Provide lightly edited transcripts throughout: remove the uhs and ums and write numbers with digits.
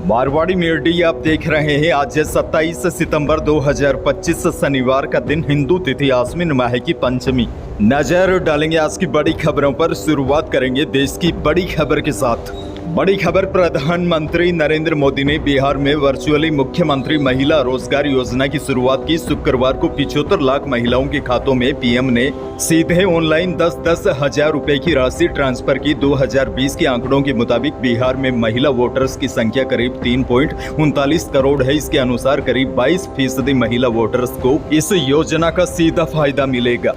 Marwari media आप देख रहे हैं। आज है 27 सितंबर 2025 शनिवार का दिन, हिंदू तिथि आश्विन माह की पंचमी। नजर डालेंगे आज की बड़ी खबरों पर। शुरुआत करेंगे देश की बड़ी खबर के साथ। बड़ी खबर, प्रधानमंत्री नरेंद्र मोदी ने बिहार में वर्चुअली मुख्यमंत्री महिला रोजगार योजना की शुरुआत की। शुक्रवार को 75 लाख महिलाओं के खातों में पीएम ने सीधे ऑनलाइन 10-10 हजार रुपए की राशि ट्रांसफर की। 2020 के आंकड़ों के मुताबिक बिहार में महिला वोटर्स की संख्या करीब 3.39 करोड़ है। इसके अनुसार करीब 22% महिला वोटर्स को इस योजना का सीधा फायदा मिलेगा।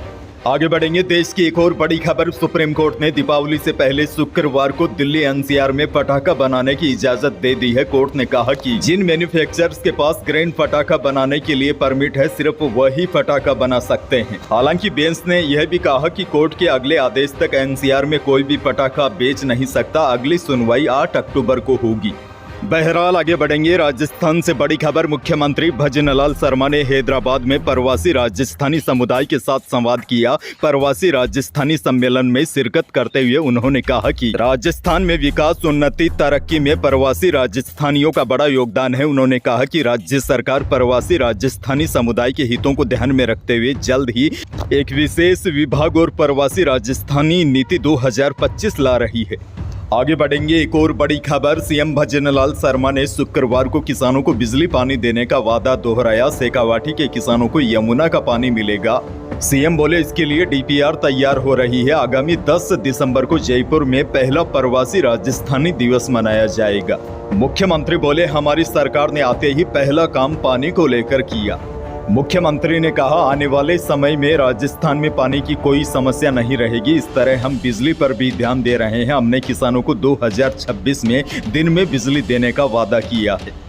आगे बढ़ेंगे। देश की एक और बड़ी खबर, सुप्रीम कोर्ट ने दीपावली से पहले शुक्रवार को दिल्ली एनसीआर में पटाखा बनाने की इजाजत दे दी है। कोर्ट ने कहा कि जिन मैन्युफैक्चरर्स के पास ग्रैंड पटाखा बनाने के लिए परमिट है, सिर्फ वही पटाखा बना सकते हैं। हालांकि बेंच ने यह भी कहा कि कोर्ट के अगले आदेश तक एनसीआर में कोई भी पटाखा बेच नहीं सकता। अगली सुनवाई 8 अक्टूबर को होगी। बहरहाल आगे बढ़ेंगे। राजस्थान से बड़ी खबर, मुख्यमंत्री भजनलाल शर्मा ने हैदराबाद में प्रवासी राजस्थानी समुदाय के साथ संवाद किया। प्रवासी राजस्थानी सम्मेलन में शिरकत करते हुए उन्होंने कहा कि राजस्थान में विकास, उन्नति, तरक्की में प्रवासी राजस्थानियों का बड़ा योगदान है। उन्होंने कहा कि राज्य सरकार प्रवासी राजस्थानी समुदाय के हितों को ध्यान में रखते हुए जल्द ही एक विशेष विभाग और प्रवासी राजस्थानी नीति 2025 ला रही है। आगे बढ़ेंगे। एक और बड़ी खबर, सीएम भजनलाल शर्मा ने शुक्रवार को किसानों को बिजली पानी देने का वादा दोहराया। शेखावाटी के किसानों को यमुना का पानी मिलेगा। सीएम बोले, इसके लिए डीपीआर तैयार हो रही है। आगामी 10 दिसंबर को जयपुर में पहला प्रवासी राजस्थानी दिवस मनाया जाएगा। मुख्यमंत्री बोले, हमारी सरकार ने आते ही पहला काम पानी को लेकर किया। मुख्यमंत्री ने कहा, आने वाले समय में राजस्थान में पानी की कोई समस्या नहीं रहेगी। इस तरह हम बिजली पर भी ध्यान दे रहे हैं। हमने किसानों को 2026 में दिन में बिजली देने का वादा किया है।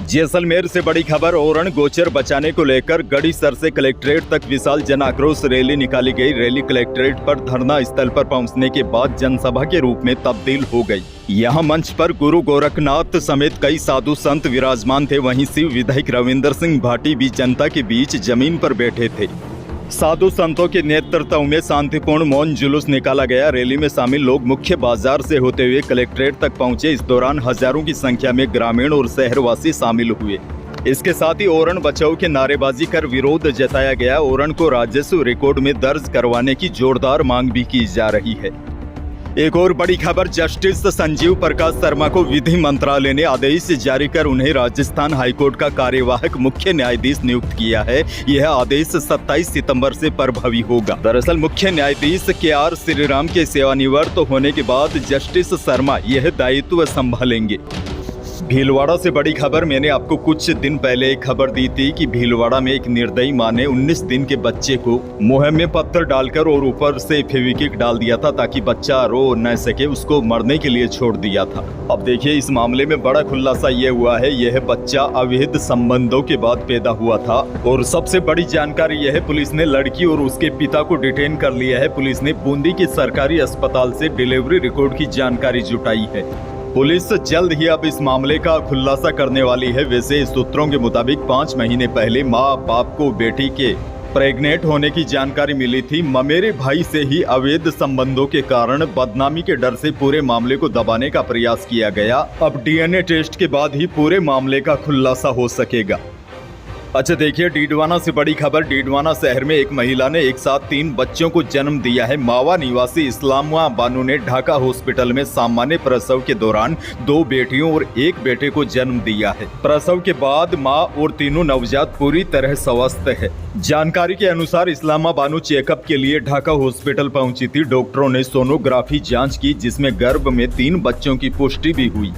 जैसलमेर से बड़ी खबर, ओरण गोचर बचाने को लेकर गढ़ीसर से कलेक्ट्रेट तक विशाल जन आक्रोश रैली निकाली गई। रैली कलेक्ट्रेट पर धरना स्थल पर पहुंचने के बाद जनसभा के रूप में तब्दील हो गई। यहां मंच पर गुरु गोरखनाथ समेत कई साधु संत विराजमान थे। वहीं शिव विधायक रविंदर सिंह भाटी भी जनता के बीच जमीन पर बैठे थे। साधु संतों के नेतृत्व में शांतिपूर्ण मौन जुलूस निकाला गया। रैली में शामिल लोग मुख्य बाजार से होते हुए कलेक्ट्रेट तक पहुंचे। इस दौरान हजारों की संख्या में ग्रामीण और शहरवासी शामिल हुए। इसके साथ ही ओरण बचाओ के नारेबाजी कर विरोध जताया गया। ओरण को राजस्व रिकॉर्ड में दर्ज करवाने की जोरदार मांग भी की जा रही है। एक और बड़ी खबर, जस्टिस संजीव प्रकाश शर्मा को विधि मंत्रालय ने आदेश जारी कर उन्हें राजस्थान हाईकोर्ट का कार्यवाहक मुख्य न्यायाधीश नियुक्त किया है। यह आदेश 27 सितंबर से प्रभावी होगा। दरअसल मुख्य न्यायाधीश KR श्रीराम के सेवानिवृत्त होने के बाद जस्टिस शर्मा यह दायित्व संभालेंगे। भीलवाड़ा से बड़ी खबर, मैंने आपको कुछ दिन पहले एक खबर दी थी कि भीलवाड़ा में एक निर्दयी मां ने 19 दिन के बच्चे को मुंह में पत्थर डालकर और ऊपर से फेविक्विक डाल दिया था ताकि बच्चा रो न सके। उसको मरने के लिए छोड़ दिया था। अब देखिए, इस मामले में बड़ा खुलासा ये हुआ है, यह बच्चा अवैध संबंधों के बाद पैदा हुआ था। और सबसे बड़ी जानकारी यह है, पुलिस ने लड़की और उसके पिता को डिटेन कर लिया है। पुलिस ने बूंदी के सरकारी अस्पताल से डिलीवरी रिकॉर्ड की जानकारी जुटाई है। पुलिस जल्द ही अब इस मामले का खुलासा करने वाली है। वैसे सूत्रों के मुताबिक 5 महीने पहले मां बाप को बेटी के प्रेग्नेंट होने की जानकारी मिली थी। ममेरे भाई से ही अवैध संबंधों के कारण बदनामी के डर से पूरे मामले को दबाने का प्रयास किया गया। अब DNA टेस्ट के बाद ही पूरे मामले का खुलासा हो सकेगा। अच्छा देखिए, डीडवाना से बड़ी खबर, डीडवाना शहर में एक महिला ने एक साथ 3 बच्चों को जन्म दिया है। मावा निवासी इस्लामा बानू ने ढाका हॉस्पिटल में सामान्य प्रसव के दौरान 2 बेटियों और 1 बेटे को जन्म दिया है। प्रसव के बाद मां और तीनों नवजात पूरी तरह स्वस्थ है। जानकारी के अनुसार इस्लामा बानू चेकअप के लिए ढाका हॉस्पिटल पहुंची थी। डॉक्टरों ने सोनोग्राफी जांच की, जिसमें गर्भ में 3 बच्चों की पुष्टि भी हुई।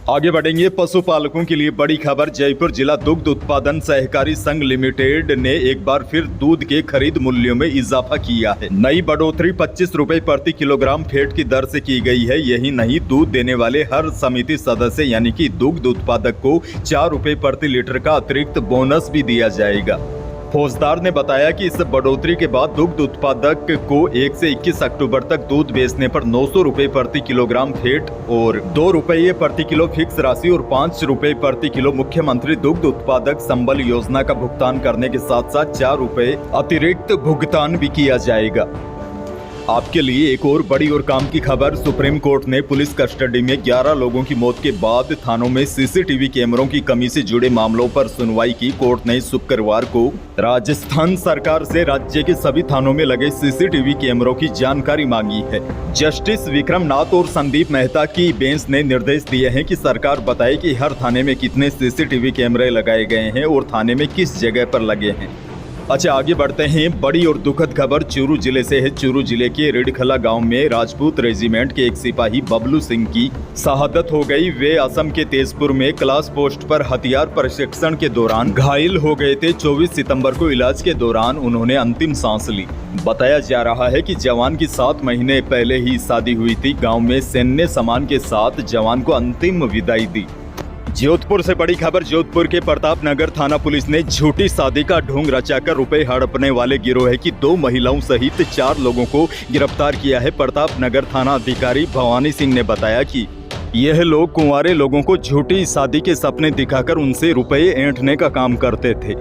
आगे बढ़ेंगे। पशुपालकों के लिए बड़ी खबर, जयपुर जिला दुग्ध उत्पादन सहकारी संघ लिमिटेड ने एक बार फिर दूध के खरीद मूल्यों में इजाफा किया है। नई बढ़ोतरी 25 रुपए प्रति किलोग्राम फैट की दर से की गई है। यही नहीं, दूध देने वाले हर समिति सदस्य यानी कि दुग्ध उत्पादक को 4 रुपए प्रति लीटर का अतिरिक्त बोनस भी दिया जाएगा। फौजदार ने बताया कि इस बढ़ोतरी के बाद दुग्ध उत्पादक को 1 से 21 अक्टूबर तक दूध बेचने पर 900 रुपए प्रति किलोग्राम फैट और 2 रुपये प्रति किलो फिक्स राशि और 5 रुपए प्रति किलो मुख्यमंत्री दुग्ध उत्पादक संबल योजना का भुगतान करने के साथ साथ 4 रुपए अतिरिक्त भुगतान भी किया जाएगा। आपके लिए एक और बड़ी और काम की खबर। सुप्रीम कोर्ट ने पुलिस कस्टडी में 11 लोगों की मौत के बाद थानों में सीसीटीवी कैमरों की कमी से जुड़े मामलों पर सुनवाई की। कोर्ट ने शुक्रवार को राजस्थान सरकार से राज्य के सभी थानों में लगे सीसीटीवी कैमरों की जानकारी मांगी है। जस्टिस विक्रम नाथ और संदीप मेहता की बेंच ने निर्देश दिए हैं कि सरकार बताए कि हर थाने में कितने सीसीटीवी कैमरे लगाए गए हैं और थाने में किस जगह पर लगे हैं। अच्छा, आगे बढ़ते हैं। बड़ी और दुखद खबर चूरू जिले से है। चूरू जिले के रिडखला गांव में राजपूत रेजिमेंट के एक सिपाही बबलू सिंह की शहादत हो गई। वे असम के तेजपुर में क्लास पोस्ट पर हथियार प्रशिक्षण के दौरान घायल हो गए थे। 24 सितंबर को इलाज के दौरान उन्होंने अंतिम सांस ली। बताया जा रहा है कि जवान की 7 महीने पहले ही शादी हुई थी। गाँव में सैन्य सम्मान के साथ जवान को अंतिम विदाई दी। जोधपुर से बड़ी खबर। जोधपुर के प्रताप नगर थाना पुलिस ने झूठी शादी का ढोंग रचाकर रुपए हड़पने वाले गिरोह की 2 महिलाओं सहित 4 लोगों को गिरफ्तार किया है। प्रताप नगर थाना अधिकारी भवानी सिंह ने बताया कि यह लोग कुंवारे लोगों को झूठी शादी के सपने दिखाकर उनसे रुपए ऐंठने का काम करते थे।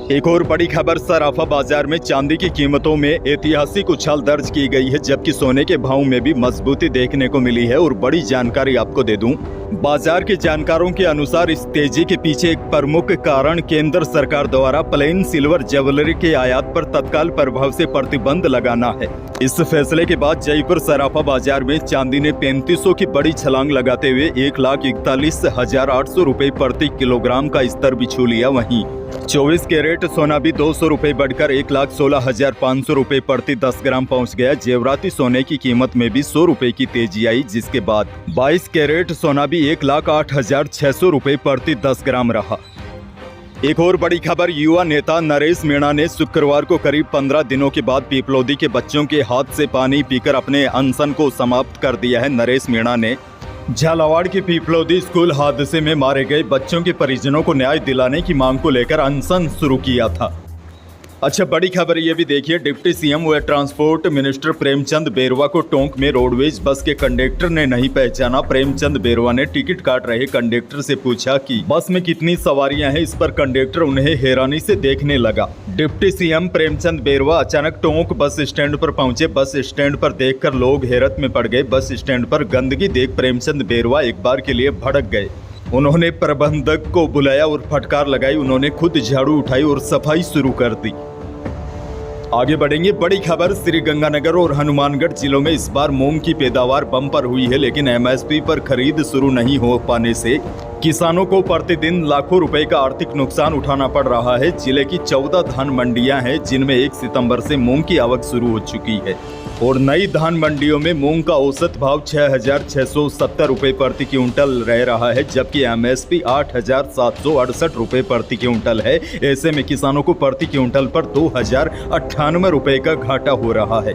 एक और बड़ी खबर। सराफा बाजार में चांदी की कीमतों में ऐतिहासिक उछाल दर्ज की गई है, जबकि सोने के भाव में भी मजबूती देखने को मिली है। और बड़ी जानकारी आपको दे दूं, बाजार के जानकारों के अनुसार इस तेजी के पीछे एक प्रमुख कारण केंद्र सरकार द्वारा प्लेन सिल्वर ज्वेलरी के आयात पर तत्काल प्रभाव से प्रतिबंध लगाना है। इस फैसले के बाद जयपुर सराफा बाजार में चांदी ने 3500 की बड़ी छलांग लगाते हुए 1,41,800 रुपए प्रति किलोग्राम का स्तर भी छू लिया। वहीं 24 कैरेट सोना भी 200 रुपए बढ़कर 1,16,500 रुपए प्रति 10 ग्राम पहुंच गया। जेवराती सोने की कीमत में भी 100 रुपए की तेजी आई, जिसके बाद 22 कैरेट सोना भी 1,08,600 रुपए प्रति 10 ग्राम रहा। एक और बड़ी खबर। युवा नेता नरेश मीणा ने शुक्रवार को करीब 15 दिनों के बाद पीपलोदी के बच्चों के हाथ से पानी पीकर अपने अनशन को समाप्त कर दिया है। नरेश मीणा ने झालावाड़ के पीपलोदी स्कूल हादसे में मारे गए बच्चों के परिजनों को न्याय दिलाने की मांग को लेकर अनशन शुरू किया था। अच्छा, बड़ी खबर ये भी देखिए। डिप्टी सीएम व ट्रांसपोर्ट मिनिस्टर प्रेमचंद बेरवा को टोंक में रोडवेज बस के कंडक्टर ने नहीं पहचाना। प्रेमचंद बेरवा ने टिकट काट रहे कंडक्टर से पूछा कि बस में कितनी सवारियां हैं। इस पर कंडक्टर उन्हें हैरानी से देखने लगा। डिप्टी सीएम प्रेमचंद बेरवा अचानक टोंक बस स्टैंड पर पहुंचे। बस स्टैंड पर देखकर लोग हैरत में पड़ गए। बस स्टैंड पर गंदगी देख प्रेमचंद बेरवा एक बार के लिए भड़क गए। उन्होंने प्रबंधक को बुलाया और फटकार लगाई। उन्होंने खुद झाड़ू उठाई और सफाई शुरू कर दी। आगे बढ़ेंगे। बड़ी खबर। श्रीगंगानगर और हनुमानगढ़ जिलों में इस बार मूंग की पैदावार बम्पर हुई है, लेकिन एमएसपी पर खरीद शुरू नहीं हो पाने से किसानों को प्रतिदिन लाखों रुपए का आर्थिक नुकसान उठाना पड़ रहा है। जिले की 14 धान मंडियां हैं, जिनमें 1 सितंबर से मूंग की आवक शुरू हो चुकी है और नई धान मंडियों में मूंग का औसत भाव 6,670 रुपए प्रति क्विंटल रह रहा है, जबकि एमएसपी 8,768 रुपए प्रति क्विंटल है। ऐसे में किसानों को प्रति क्विंटल पर 2,098 रुपए का घाटा हो रहा है।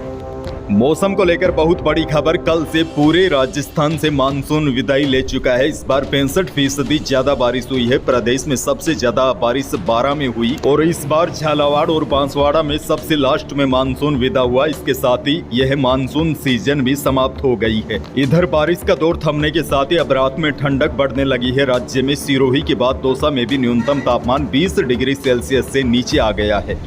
मौसम को लेकर बहुत बड़ी खबर। कल से पूरे राजस्थान से मानसून विदाई ले चुका है। इस बार 65% ज्यादा बारिश हुई है। प्रदेश में सबसे ज्यादा बारिश 12 में हुई और इस बार झालावाड़ और बांसवाड़ा में सबसे लास्ट में मानसून विदा हुआ। इसके साथ ही यह मानसून सीजन भी समाप्त हो गई है। इधर बारिश का दौर थमने के साथ ही अब रात में ठंडक बढ़ने लगी है। राज्य में सिरोही के बाद दौसा में भी न्यूनतम तापमान 20 डिग्री सेल्सियस से नीचे आ गया है।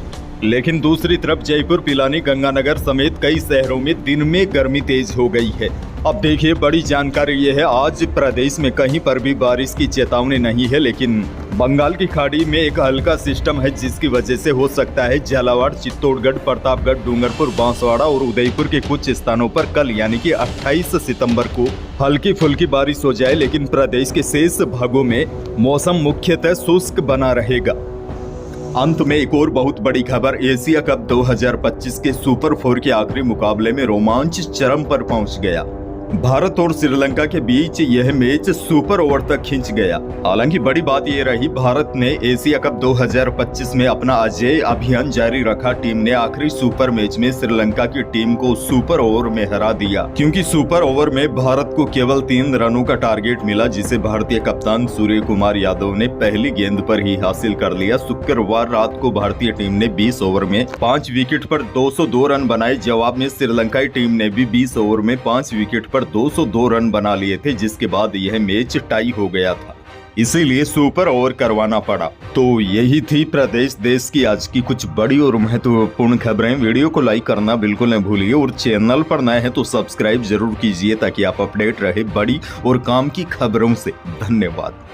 लेकिन दूसरी तरफ जयपुर, पिलानी, गंगानगर समेत कई शहरों में दिन में गर्मी तेज हो गई है। अब देखिए, बड़ी जानकारी ये है, आज प्रदेश में कहीं पर भी बारिश की चेतावनी नहीं है, लेकिन बंगाल की खाड़ी में एक हल्का सिस्टम है, जिसकी वजह से हो सकता है झालावाड़, चित्तौड़गढ़, प्रतापगढ़, डूंगरपुर, बांसवाड़ा और उदयपुर के कुछ स्थानों पर कल यानी कि 28 सितंबर को हल्की फुल्की बारिश हो जाए। लेकिन प्रदेश के शेष भागों में मौसम मुख्यतः शुष्क बना रहेगा। अंत में एक और बहुत बड़ी खबर। एशिया कप 2025 के सुपर 4 के आखिरी मुकाबले में रोमांच चरम पर पहुंच गया। भारत और श्रीलंका के बीच यह मैच सुपर ओवर तक खिंच गया। हालांकि बड़ी बात यह रही, भारत ने एशिया कप 2025 में अपना अजेय अभियान जारी रखा। टीम ने आखिरी सुपर मैच में श्रीलंका की टीम को सुपर ओवर में हरा दिया, क्योंकि सुपर ओवर में भारत को केवल 3 रनों का टारगेट मिला, जिसे भारतीय कप्तान सूर्य कुमार यादव ने पहली गेंद पर ही हासिल कर लिया। शुक्रवार रात को भारतीय टीम ने 20 ओवर में 5 विकेट पर 202 रन बनाए। जवाब में श्रीलंकाई टीम ने भी 20 ओवर में 5 विकेट पर 202 रन बना लिए थे, जिसके बाद यह मैच टाई हो गया था। इसीलिए सुपर ओवर करवाना पड़ा। तो यही थी प्रदेश देश की आज की कुछ बड़ी और महत्वपूर्ण खबरें। वीडियो को लाइक करना बिल्कुल न भूलिए और चैनल पर नए हैं तो सब्सक्राइब जरूर कीजिए ताकि आप अपडेट रहे बड़ी और काम की खबरों से। धन्यवाद।